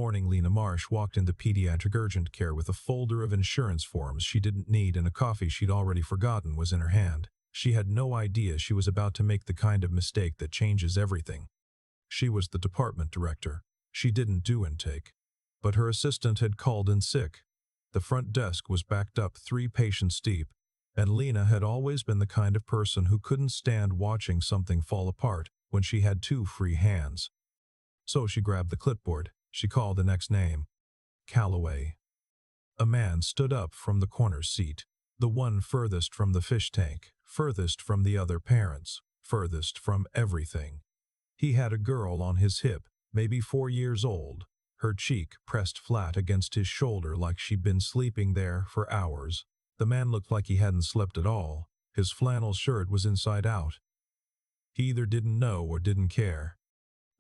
morning, Lena Marsh walked into pediatric urgent care with a folder of insurance forms she didn't need and a coffee she'd already forgotten was in her hand. She had no idea she was about to make the kind of mistake that changes everything. She was the department director. She didn't do intake. But her assistant had called in sick. The front desk was backed up 3 patients deep, and Lena had always been the kind of person who couldn't stand watching something fall apart when she had 2 free hands. So she grabbed the clipboard. She called the next name. Calloway. A man stood up from the corner seat, the one furthest from the fish tank, furthest from the other parents, furthest from everything. He had a girl on his hip, maybe 4 years old, her cheek pressed flat against his shoulder like she'd been sleeping there for hours. The man looked like he hadn't slept at all. His flannel shirt was inside out. He either didn't know or didn't care.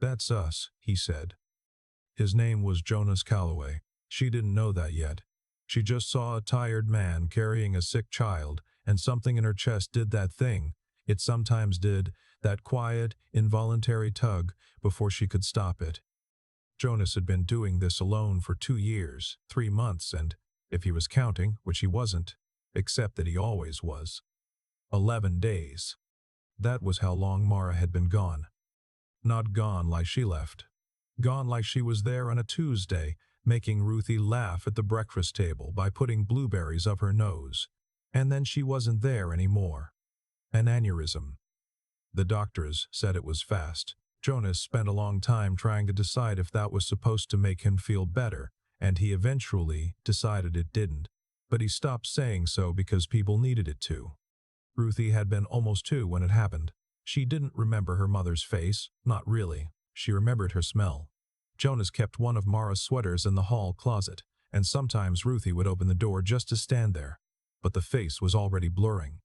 "That's us," he said. His name was Jonas Calloway. She didn't know that yet. She just saw a tired man carrying a sick child, and something in her chest did that thing it sometimes did, that quiet, involuntary tug before she could stop it. Jonas had been doing this alone for 2 years, 3 months, and, if he was counting, which he wasn't, except that he always was, 11 days. That was how long Mara had been gone. Not gone like she left. Gone like she was there on a Tuesday, making Ruthie laugh at the breakfast table by putting blueberries up her nose. And then she wasn't there anymore. An aneurysm. The doctors said it was fast. Jonas spent a long time trying to decide if that was supposed to make him feel better, and he eventually decided it didn't. But he stopped saying so because people needed it to. Ruthie had been almost 2 when it happened. She didn't remember her mother's face, not really. She remembered her smell. Jonas kept one of Mara's sweaters in the hall closet, and sometimes Ruthie would open the door just to stand there. But the face was already blurring.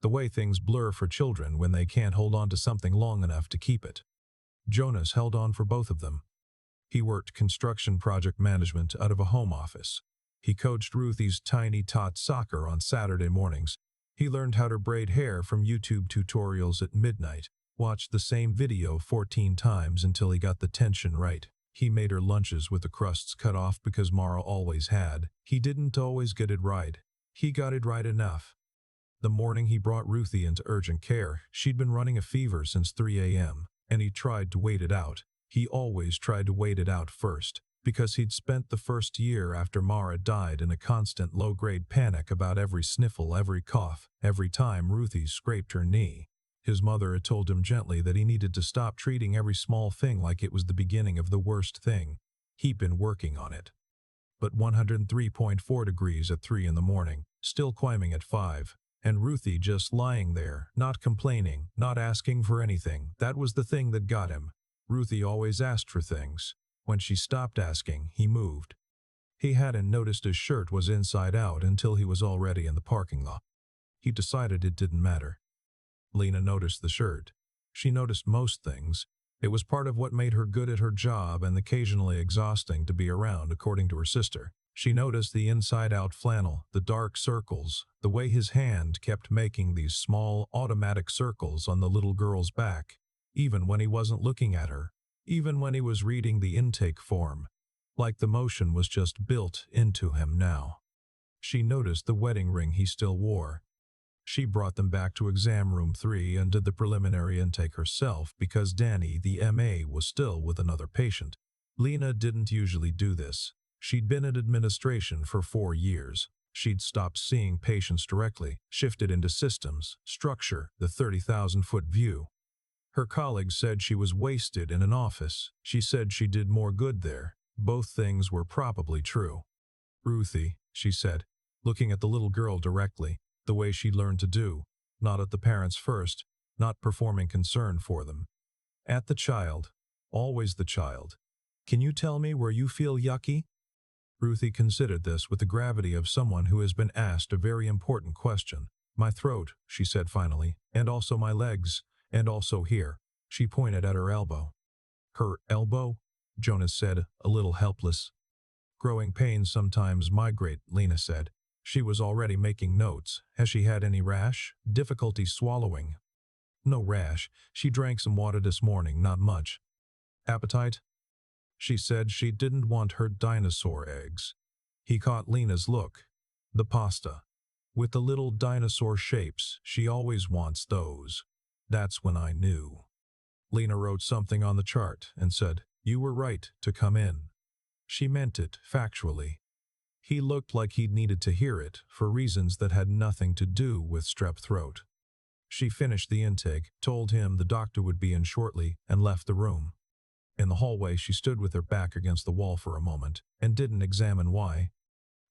The way things blur for children when they can't hold on to something long enough to keep it. Jonas held on for both of them. He worked construction project management out of a home office. He coached Ruthie's tiny tot soccer on Saturday mornings. He learned how to braid hair from YouTube tutorials at midnight, watched the same video 14 times until he got the tension right. He made her lunches with the crusts cut off because Mara always had. He didn't always get it right. He got it right enough. The morning he brought Ruthie into urgent care, she'd been running a fever since 3 a.m., and he tried to wait it out. He always tried to wait it out first, because he'd spent the first year after Mara died in a constant low-grade panic about every sniffle, every cough, every time Ruthie scraped her knee. His mother had told him gently that he needed to stop treating every small thing like it was the beginning of the worst thing. He'd been working on it. But 103.4 degrees at 3 in the morning, still climbing at 5, and Ruthie just lying there, not complaining, not asking for anything. That was the thing that got him. Ruthie always asked for things. When she stopped asking, he moved. He hadn't noticed his shirt was inside out until he was already in the parking lot. He decided it didn't matter. Lena noticed the shirt. She noticed most things. It was part of what made her good at her job and occasionally exhausting to be around, according to her sister. She noticed the inside-out flannel, the dark circles, the way his hand kept making these small, automatic circles on the little girl's back, even when he wasn't looking at her, even when he was reading the intake form, like the motion was just built into him now. She noticed the wedding ring he still wore. She brought them back to exam room 3 and did the preliminary intake herself because Danny, the MA, was still with another patient. Lena didn't usually do this. She'd been in administration for 4 years. She'd stopped seeing patients directly, shifted into systems, structure, the 30,000-foot view. Her colleagues said she was wasted in an office. She said she did more good there. Both things were probably true. "Ruthie," she said, looking at the little girl directly, the way she'd learned to do, not at the parents first, not performing concern for them. At the child, always the child. "Can you tell me where you feel yucky?" Ruthie considered this with the gravity of someone who has been asked a very important question. "My throat," she said finally, "and also my legs, and also here." She pointed at her elbow. "Her elbow?" Jonas said, a little helpless. "Growing pains sometimes migrate," Lena said. She was already making notes. "Has she had any rash? Difficulty swallowing?" "No rash. She drank some water this morning, not much." "Appetite?" She said she didn't want her dinosaur eggs. He caught Lena's look. The pasta. With the little dinosaur shapes, she always wants those. That's when I knew. Lena wrote something on the chart and said, "You were right to come in." She meant it, factually. He looked like he'd needed to hear it, for reasons that had nothing to do with strep throat. She finished the intake, told him the doctor would be in shortly, and left the room. In the hallway, she stood with her back against the wall for a moment, and didn't examine why.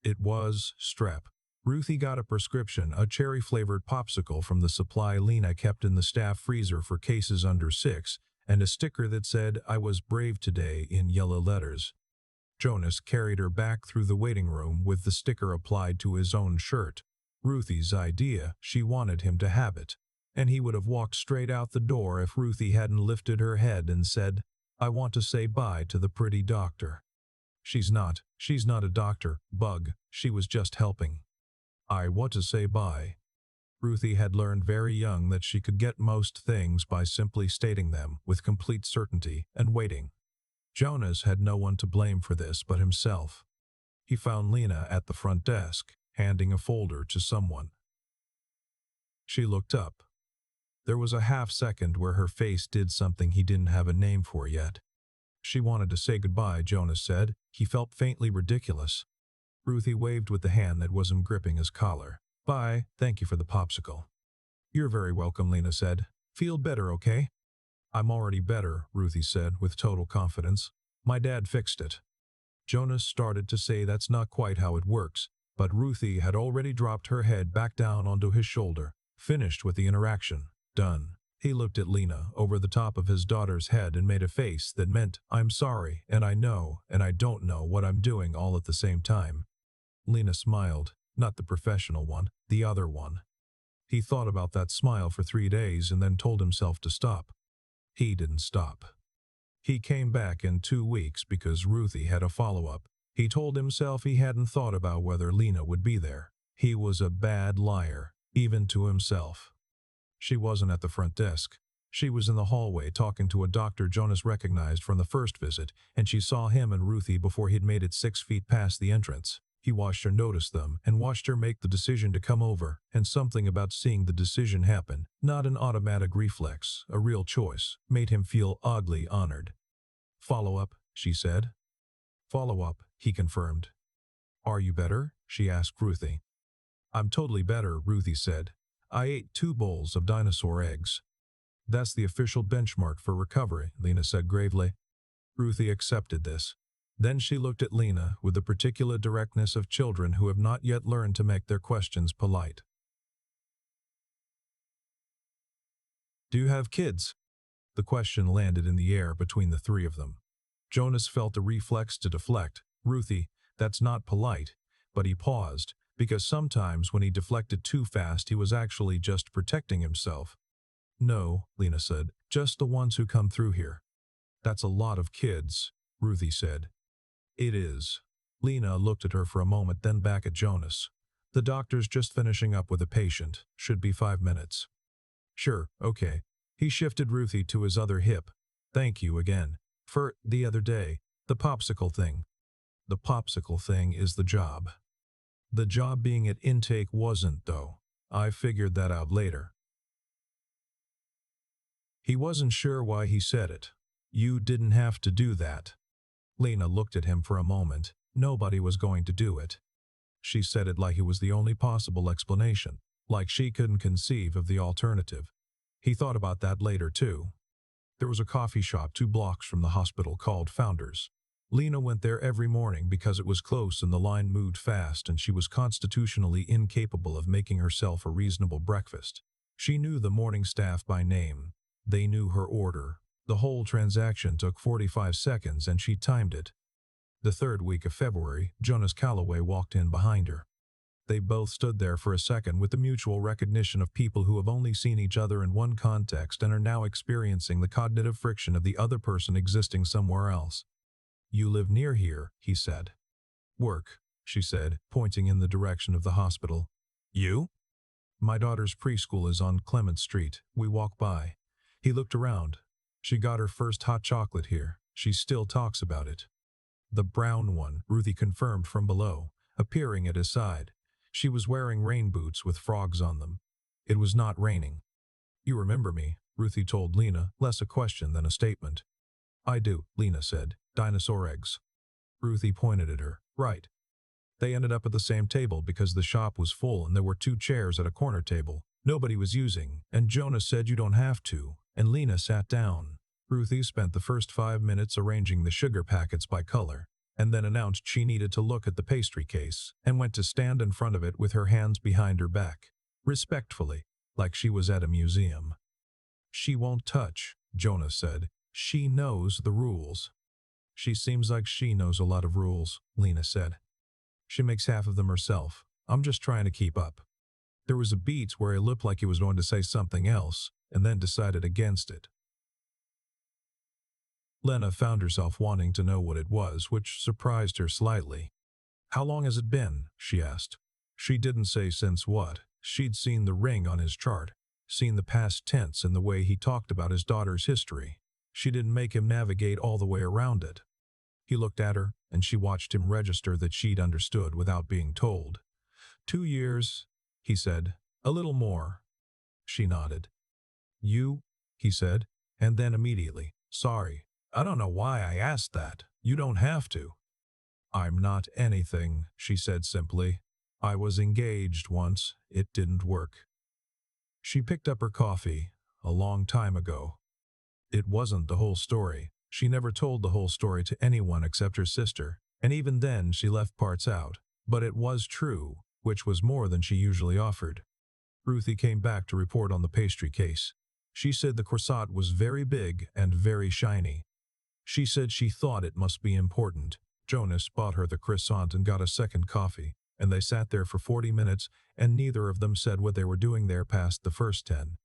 It was strep. Ruthie got a prescription, a cherry-flavored popsicle from the supply Lena kept in the staff freezer for cases under 6, and a sticker that said, "I was brave today," in yellow letters. Jonas carried her back through the waiting room with the sticker applied to his own shirt. Ruthie's idea, she wanted him to have it. And he would have walked straight out the door if Ruthie hadn't lifted her head and said, "I want to say bye to the pretty doctor." She's not a doctor, Bug, she was just helping. "I want to say bye." Ruthie had learned very young that she could get most things by simply stating them with complete certainty and waiting. Jonas had no one to blame for this but himself. He found Lena at the front desk, handing a folder to someone. She looked up. There was a half-second where her face did something he didn't have a name for yet. She wanted to say goodbye, Jonas said. He felt faintly ridiculous. Ruthie waved with the hand that wasn't gripping his collar. "Bye, thank you for the popsicle." "You're very welcome," Lena said. "Feel better, okay?" "I'm already better," Ruthie said with total confidence. "My dad fixed it." Jonas started to say that's not quite how it works, but Ruthie had already dropped her head back down onto his shoulder, finished with the interaction. Done. He looked at Lena over the top of his daughter's head and made a face that meant, "I'm sorry, and I know, and I don't know what I'm doing all at the same time." Lena smiled, not the professional one, the other one. He thought about that smile for 3 days and then told himself to stop. He didn't stop. He came back in 2 weeks because Ruthie had a follow-up. He told himself he hadn't thought about whether Lena would be there. He was a bad liar, even to himself. She wasn't at the front desk. She was in the hallway talking to a doctor Jonas recognized from the first visit, and she saw him and Ruthie before he'd made it 6 feet past the entrance. He watched her notice them and watched her make the decision to come over, and something about seeing the decision happen, not an automatic reflex, a real choice, made him feel oddly honored. "Follow-up," she said. "Follow-up," he confirmed. "Are you better?" she asked Ruthie. "I'm totally better," Ruthie said. "I ate 2 bowls of dinosaur eggs." "That's the official benchmark for recovery," Lena said gravely. Ruthie accepted this. Then she looked at Lena with the particular directness of children who have not yet learned to make their questions polite. "Do you have kids?" The question landed in the air between the 3 of them. Jonas felt a reflex to deflect. "Ruthie, that's not polite." But he paused, because sometimes when he deflected too fast he was actually just protecting himself. "No," Lena said, "just the ones who come through here." "That's a lot of kids," Ruthie said. "It is." Lena looked at her for a moment, then back at Jonas. "The doctor's just finishing up with a patient. Should be 5 minutes." "Sure, okay." He shifted Ruthie to his other hip. "Thank you again. For the other day, the popsicle thing." "The popsicle thing is the job." "The job being at intake wasn't, though. I figured that out later." He wasn't sure why he said it. "You didn't have to do that." Lena looked at him for a moment. Nobody was going to do it. She said it like it was the only possible explanation, like she couldn't conceive of the alternative. He thought about that later, too. There was a coffee shop 2 blocks from the hospital called Founders. Lena went there every morning because it was close and the line moved fast, and she was constitutionally incapable of making herself a reasonable breakfast. She knew the morning staff by name. They knew her order. The whole transaction took 45 seconds and she timed it. The 3rd week of February, Jonas Calloway walked in behind her. They both stood there for a second with the mutual recognition of people who have only seen each other in one context and are now experiencing the cognitive friction of the other person existing somewhere else. "You live near here," he said. "Work," she said, pointing in the direction of the hospital. "You?" "My daughter's preschool is on Clement Street. We walk by." He looked around. "She got her first hot chocolate here." She still talks about it. The brown one, Ruthie confirmed from below, appearing at his side. She was wearing rain boots with frogs on them. It was not raining. You remember me, Ruthie told Lena, less a question than a statement. I do, Lena said. Dinosaur eggs. Ruthie pointed at her. Right. They ended up at the same table because the shop was full and there were 2 chairs at a corner table nobody was using, and Jonas said you don't have to, and Lena sat down. Ruthie spent the first 5 minutes arranging the sugar packets by color, and then announced she needed to look at the pastry case, and went to stand in front of it with her hands behind her back, respectfully, like she was at a museum. She won't touch, Jonas said. She knows the rules. She seems like she knows a lot of rules, Lena said. She makes half of them herself. I'm just trying to keep up. There was a beat where he looked like he was going to say something else, and then decided against it. Lena found herself wanting to know what it was, which surprised her slightly. How long has it been? She asked. She didn't say since what. She'd seen the ring on his chart, seen the past tense in the way he talked about his daughter's history. She didn't make him navigate all the way around it. He looked at her, and she watched him register that she'd understood without being told. 2 years, he said. A little more. She nodded. You? He said, and then immediately, sorry. I don't know why I asked that. You don't have to. I'm not anything, she said simply. I was engaged once. It didn't work. She picked up her coffee. A long time ago. It wasn't the whole story. She never told the whole story to anyone except her sister, and even then she left parts out. But it was true, which was more than she usually offered. Ruthie came back to report on the pastry case. She said the croissant was very big and very shiny. She said she thought it must be important. Jonas bought her the croissant and got a second coffee, and they sat there for 40 minutes, and neither of them said what they were doing there past the first 10.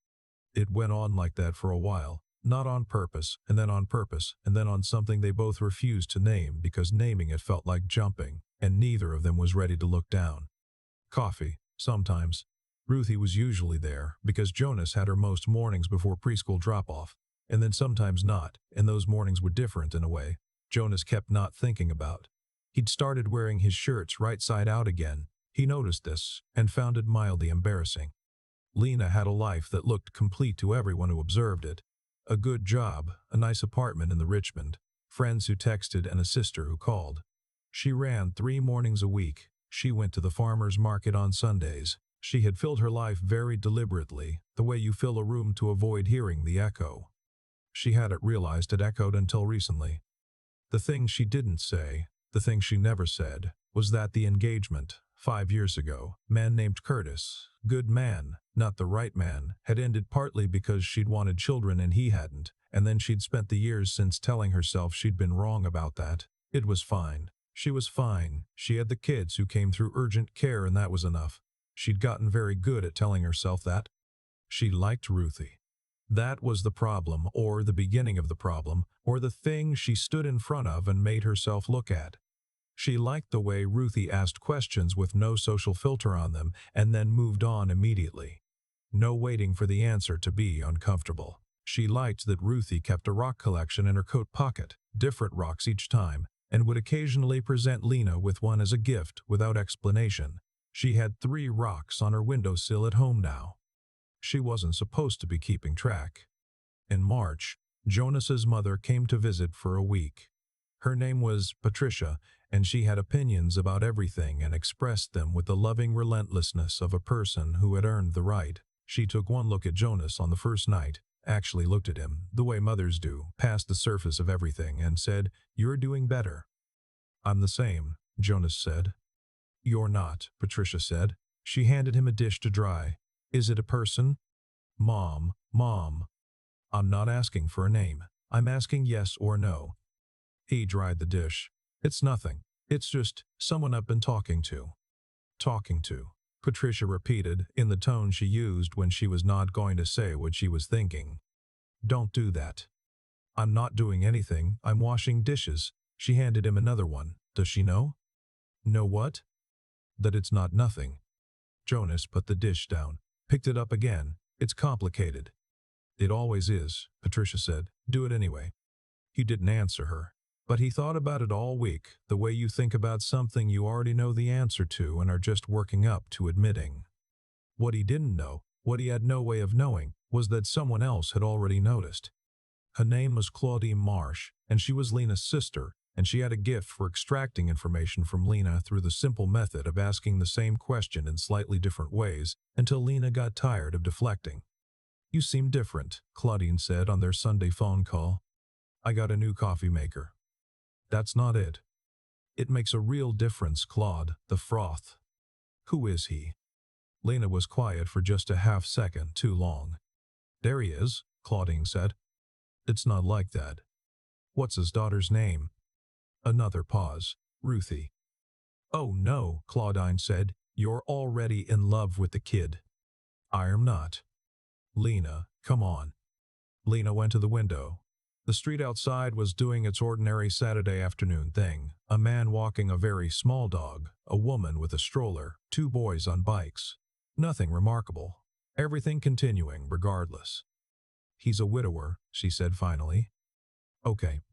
It went on like that for a while, not on purpose, and then on purpose, and then on something they both refused to name because naming it felt like jumping, and neither of them was ready to look down. Coffee, sometimes. Ruthie was usually there because Jonas had her most mornings before preschool drop-off, and then sometimes not, and those mornings were different in a way Jonas kept not thinking about. He'd started wearing his shirts right side out again. He noticed this and found it mildly embarrassing. Lena had a life that looked complete to everyone who observed it. A good job, a nice apartment in the Richmond, friends who texted, and a sister who called. She ran 3 mornings a week. She went to the farmer's market on Sundays. She had filled her life very deliberately, the way you fill a room to avoid hearing the echo. She hadn't realized it echoed until recently. The thing she didn't say, the thing she never said, was that the engagement, 5 years ago, man named Curtis, good man, not the right man, had ended partly because she'd wanted children and he hadn't, and then she'd spent the years since telling herself she'd been wrong about that. It was fine. She was fine. She had the kids who came through urgent care, and that was enough. She'd gotten very good at telling herself that. She liked Ruthie. That was the problem, or the beginning of the problem, or the thing she stood in front of and made herself look at. She liked the way Ruthie asked questions with no social filter on them and then moved on immediately. No waiting for the answer to be uncomfortable. She liked that Ruthie kept a rock collection in her coat pocket, different rocks each time, and would occasionally present Lena with one as a gift without explanation. She had 3 rocks on her windowsill at home now. She wasn't supposed to be keeping track. In March, Jonas's mother came to visit for a week. Her name was Patricia, and she had opinions about everything and expressed them with the loving relentlessness of a person who had earned the right. She took one look at Jonas on the first night, actually looked at him, the way mothers do, past the surface of everything, and said, "You're doing better." "I'm the same," Jonas said. "You're not," Patricia said. She handed him a dish to dry. "Is it a person?" Mom. I'm not asking for a name. I'm asking yes or no." He dried the dish. "It's nothing. It's just someone I've been talking to." "Talking to," Patricia repeated in the tone she used when she was not going to say what she was thinking. "Don't do that." "I'm not doing anything. I'm washing dishes." She handed him another one. "Does she know?" "Know what?" "That it's not nothing." Jonas put the dish down, picked it up again. "It's complicated." "It always is," Patricia said. "Do it anyway." He didn't answer her, but he thought about it all week, the way you think about something you already know the answer to and are just working up to admitting. What he didn't know, what he had no way of knowing, was that someone else had already noticed. Her name was Claudine Marsh, and she was Lena's sister, and she had a gift for extracting information from Lena through the simple method of asking the same question in slightly different ways until Lena got tired of deflecting. "You seem different," Claudine said on their Sunday phone call. "I got a new coffee maker." "That's not it." "It makes a real difference, Claude, the froth." "Who is he?" Lena was quiet for just a half second too long. "There he is," Claudine said. "It's not like that." "What's his daughter's name?" Another pause. "Ruthie." "Oh no," Claudine said. "You're already in love with the kid." "I am not." "Lena, come on." Lena went to the window. The street outside was doing its ordinary Saturday afternoon thing. A man walking a very small dog, a woman with a stroller, two boys on bikes. Nothing remarkable. Everything continuing regardless. "He's a widower," she said finally. "Okay."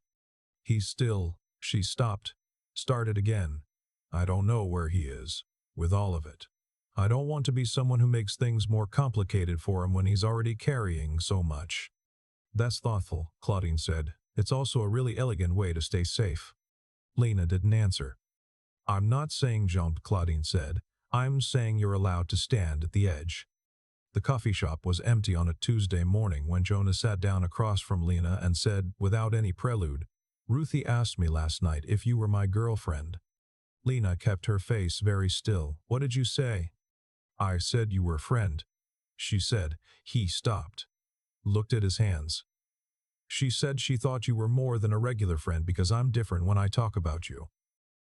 "He's still—" She stopped. Started again. "I don't know where he is. With all of it. I don't want to be someone who makes things more complicated for him when he's already carrying so much." "That's thoughtful," Claudine said. "It's also a really elegant way to stay safe." Lena didn't answer. "I'm not saying jump," Claudine said. "I'm saying you're allowed to stand at the edge." The coffee shop was empty on a Tuesday morning when Jonah sat down across from Lena and said, without any prelude, "Ruthie asked me last night if you were my girlfriend." Lena kept her face very still. "What did you say?" "I said you were a friend," she said. He stopped. Looked at his hands. "She said she thought you were more than a regular friend because I'm different when I talk about you."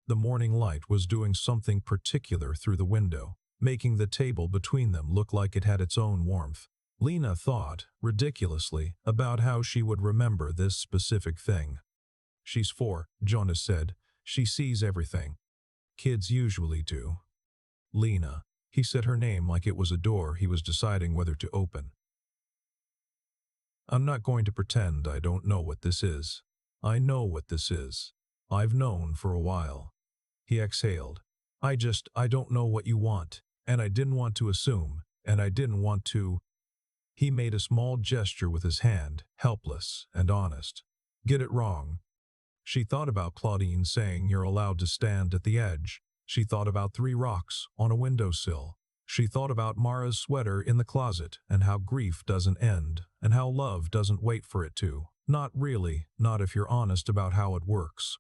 The morning light was doing something particular through the window, making the table between them look like it had its own warmth. Lena thought, ridiculously, about how she would remember this specific thing. "She's 4, Jonas said. "She sees everything. Kids usually do." "Lena." He said her name like it was a door he was deciding whether to open. "I'm not going to pretend I don't know what this is. I know what this is. I've known for a while." He exhaled. I don't know what you want, and I didn't want to assume, and I didn't want to—" He made a small gesture with his hand, helpless and honest. "Get it wrong." She thought about Claudine saying you're allowed to stand at the edge. She thought about 3 rocks on a windowsill. She thought about Mara's sweater in the closet and how grief doesn't end and how love doesn't wait for it to. Not really, not if you're honest about how it works.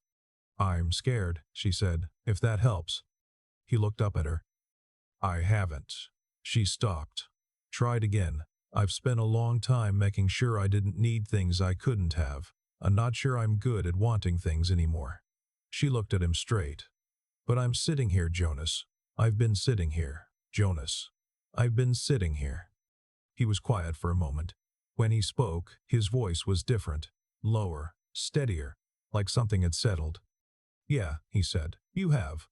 "I'm scared," she said, "if that helps." He looked up at her. "I haven't." She stopped. Tried again. "I've spent a long time making sure I didn't need things I couldn't have. I'm not sure I'm good at wanting things anymore." She looked at him straight. "But I'm sitting here, Jonas. I've been sitting here, Jonas. I've been sitting here." He was quiet for a moment. When he spoke, his voice was different, lower, steadier, like something had settled. "Yeah," he said, "you have."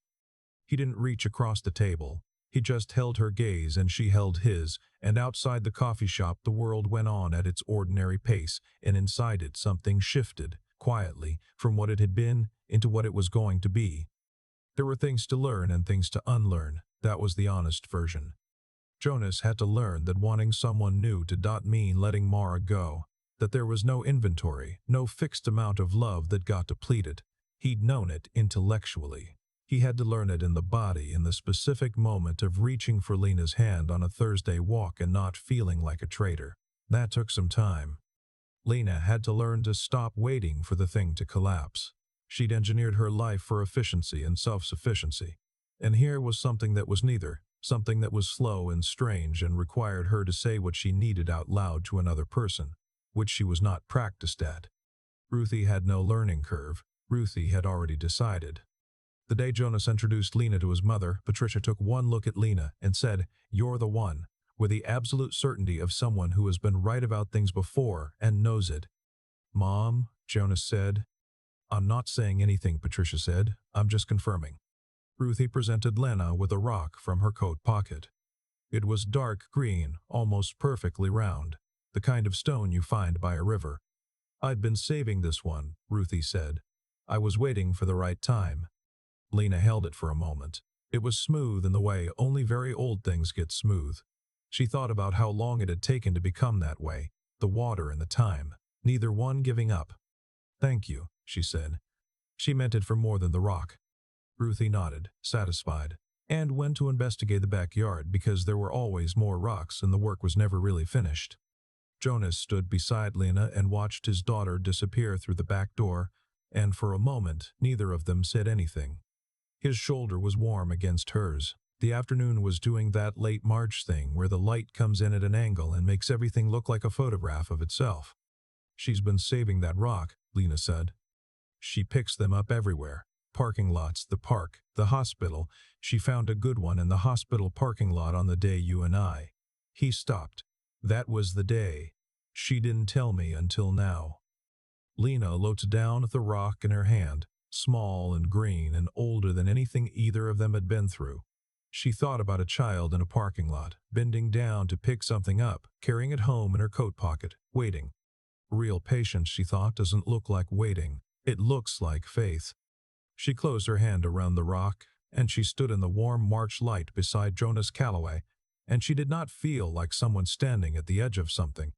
He didn't reach across the table. He just held her gaze and she held his, and outside the coffee shop the world went on at its ordinary pace, and inside it something shifted, quietly, from what it had been into what it was going to be. There were things to learn and things to unlearn. That was the honest version. Jonas had to learn that wanting someone new did not mean letting Mara go, that there was no inventory, no fixed amount of love that got depleted. He'd known it intellectually. He had to learn it in the body, in the specific moment of reaching for Lena's hand on a Thursday walk and not feeling like a traitor. That took some time. Lena had to learn to stop waiting for the thing to collapse. She'd engineered her life for efficiency and self-sufficiency. And here was something that was neither, something that was slow and strange and required her to say what she needed out loud to another person, which she was not practiced at. Ruthie had no learning curve. Ruthie had already decided. The day Jonas introduced Lena to his mother, Patricia took one look at Lena and said, "You're the one," with the absolute certainty of someone who has been right about things before and knows it. "Mom," Jonas said. "I'm not saying anything," Patricia said. "I'm just confirming." Ruthie presented Lena with a rock from her coat pocket. It was dark green, almost perfectly round, the kind of stone you find by a river. "I'd been saving this one," Ruthie said. "I was waiting for the right time." Lena held it for a moment. It was smooth in the way only very old things get smooth. She thought about how long it had taken to become that way, the water and the time, neither one giving up. "Thank you," she said. She meant it for more than the rock. Ruthie nodded, satisfied, and went to investigate the backyard because there were always more rocks and the work was never really finished. Jonas stood beside Lena and watched his daughter disappear through the back door, and for a moment neither of them said anything. His shoulder was warm against hers. The afternoon was doing that late March thing where the light comes in at an angle and makes everything look like a photograph of itself. "She's been saving that rock," Lena said. "She picks them up everywhere. Parking lots, the park, the hospital. She found a good one in the hospital parking lot on the day you and I." He stopped. "That was the day. She didn't tell me until now." Lena looked down at the rock in her hand, small and green and older than anything either of them had been through. She thought about a child in a parking lot, bending down to pick something up, carrying it home in her coat pocket, waiting. Real patience, she thought, doesn't look like waiting. It looks like faith. She closed her hand around the rock, and she stood in the warm March light beside Jonas Calloway, and she did not feel like someone standing at the edge of something.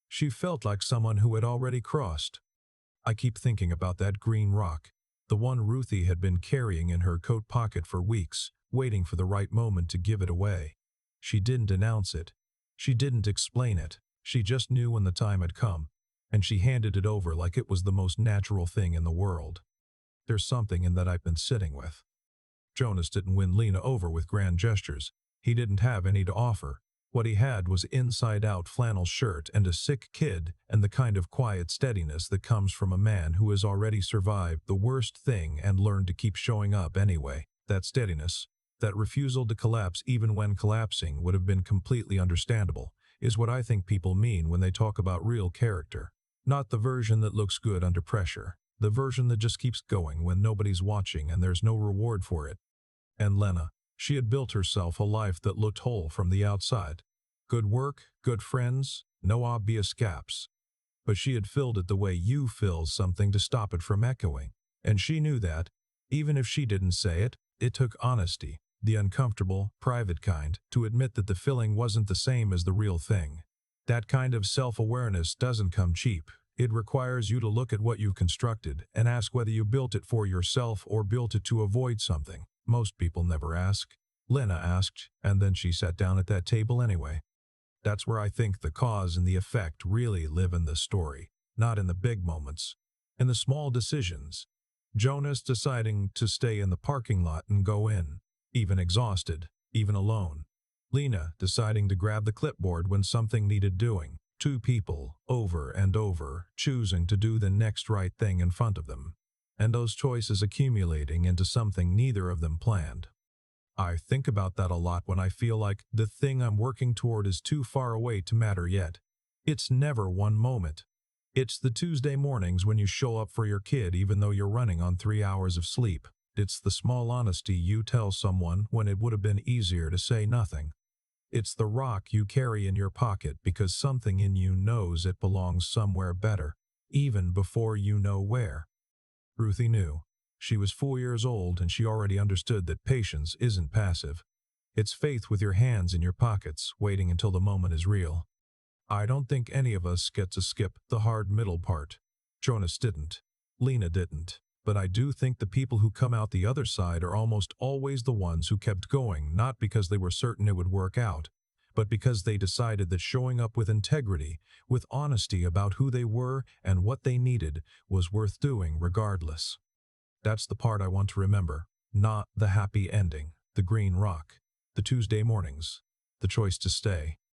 She felt like someone who had already crossed. "I keep thinking about that green rock, the one Ruthie had been carrying in her coat pocket for weeks, waiting for the right moment to give it away. She didn't announce it. She didn't explain it. She just knew when the time had come, and she handed it over like it was the most natural thing in the world. There's something in that I've been sitting with." Jonas didn't win Lena over with grand gestures. He didn't have any to offer. What he had was inside-out flannel shirt and a sick kid and the kind of quiet steadiness that comes from a man who has already survived the worst thing and learned to keep showing up anyway. That steadiness, that refusal to collapse even when collapsing would have been completely understandable, is what I think people mean when they talk about real character. Not the version that looks good under pressure, the version that just keeps going when nobody's watching and there's no reward for it. And Lena, she had built herself a life that looked whole from the outside. Good work, good friends, no obvious gaps. But she had filled it the way you fill something to stop it from echoing. And she knew that, even if she didn't say it, it took honesty, the uncomfortable, private kind, to admit that the filling wasn't the same as the real thing. That kind of self-awareness doesn't come cheap. It requires you to look at what you've constructed and ask whether you built it for yourself or built it to avoid something. Most people never ask. Lena asked, and then she sat down at that table anyway. That's where I think the cause and the effect really live in this story, not in the big moments, in the small decisions. Jonas deciding to stay in the parking lot and go in, even exhausted, even alone. Lena deciding to grab the clipboard when something needed doing. Two people, over and over, choosing to do the next right thing in front of them. And those choices accumulating into something neither of them planned. I think about that a lot when I feel like the thing I'm working toward is too far away to matter yet. It's never one moment. It's the Tuesday mornings when you show up for your kid even though you're running on 3 hours of sleep. It's the small honesty you tell someone when it would have been easier to say nothing. It's the rock you carry in your pocket because something in you knows it belongs somewhere better, even before you know where. Ruthie knew. She was 4 years old and she already understood that patience isn't passive. It's faith with your hands in your pockets, waiting until the moment is real. I don't think any of us get to skip the hard middle part. Jonas didn't. Lena didn't. But I do think the people who come out the other side are almost always the ones who kept going, not because they were certain it would work out, but because they decided that showing up with integrity, with honesty about who they were and what they needed, was worth doing regardless. That's the part I want to remember, not the happy ending, the green rock, the Tuesday mornings, the choice to stay.